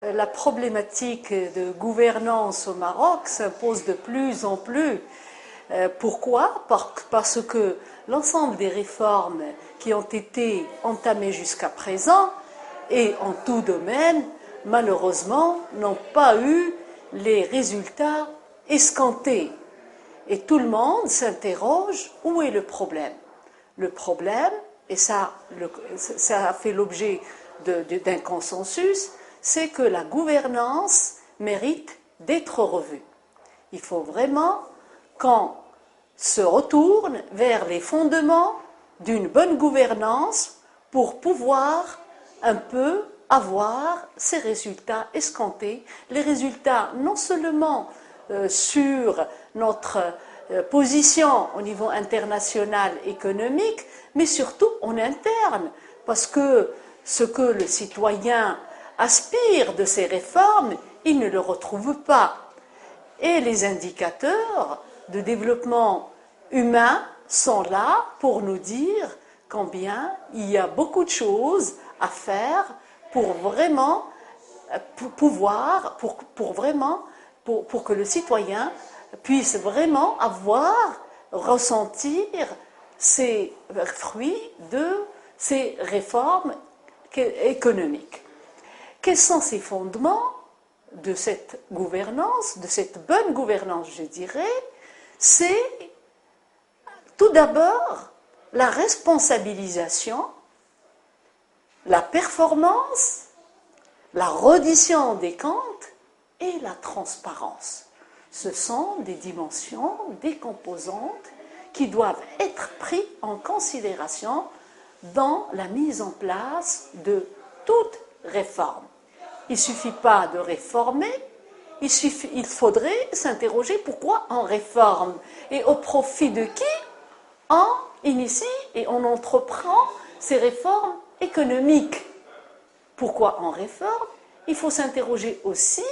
La problématique de gouvernance au Maroc s'impose de plus en plus. Pourquoi? Parce que l'ensemble des réformes qui ont été entamées jusqu'à présent et en tout domaine, malheureusement, n'ont pas eu les résultats escomptés. Et tout le monde s'interroge, où est le problème? Le problème, et ça a fait l'objet d'un consensus, c'est que la gouvernance mérite d'être revue. Il faut vraiment qu'on se retourne vers les fondements d'une bonne gouvernance pour pouvoir un peu avoir ces résultats escomptés, les résultats non seulement sur notre position au niveau international économique, mais surtout en interne, parce que ce que le citoyen aspire de ces réformes, il ne le retrouve pas. Et les indicateurs de développement humain sont là pour nous dire combien il y a beaucoup de choses à faire pour vraiment pour que le citoyen puisse vraiment ressentir ces fruits de ces réformes économiques. Quels sont ces fondements de cette gouvernance, de cette bonne gouvernance, je dirais? C'est tout d'abord la responsabilisation, la performance, la reddition des comptes et la transparence. Ce sont des dimensions, des composantes qui doivent être prises en considération dans la mise en place de toute réforme. Il ne suffit pas de réformer, il faudrait s'interroger pourquoi on réforme et au profit de qui on initie et on entreprend ces réformes économiques. Pourquoi on réforme? Il faut s'interroger aussi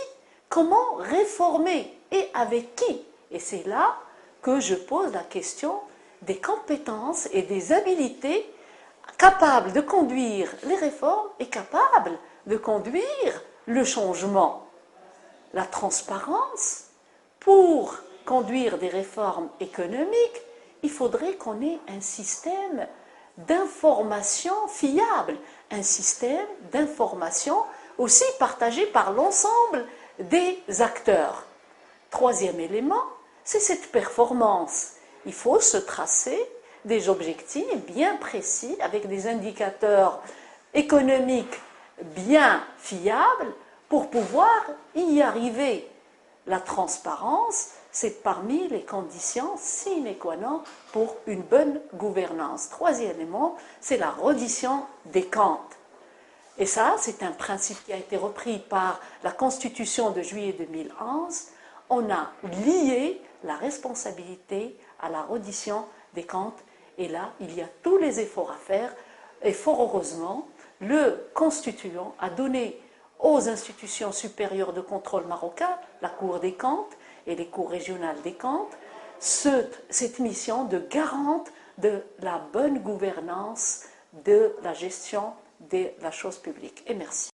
comment réformer et avec qui. Et c'est là que je pose la question des compétences et des habilités capables de conduire les réformes et capables de conduire le changement. La transparence, pour conduire des réformes économiques, il faudrait qu'on ait un système d'information fiable, un système d'information aussi partagé par l'ensemble des acteurs. Troisième élément, c'est cette performance. Il faut se tracer des objectifs bien précis avec des indicateurs économiques bien fiables pour pouvoir y arriver. La transparence, c'est parmi les conditions sine qua non pour une bonne gouvernance. Troisième élément, c'est la reddition des comptes. Et ça, c'est un principe qui a été repris par la Constitution de juillet 2011. On a lié la responsabilité à la reddition des comptes. Et là, il y a tous les efforts à faire. Et fort heureusement, le Constituant a donné aux institutions supérieures de contrôle marocain, la Cour des comptes et les cours régionales des comptes, cette mission de garante de la bonne gouvernance de la gestion de la chose publique. Et merci.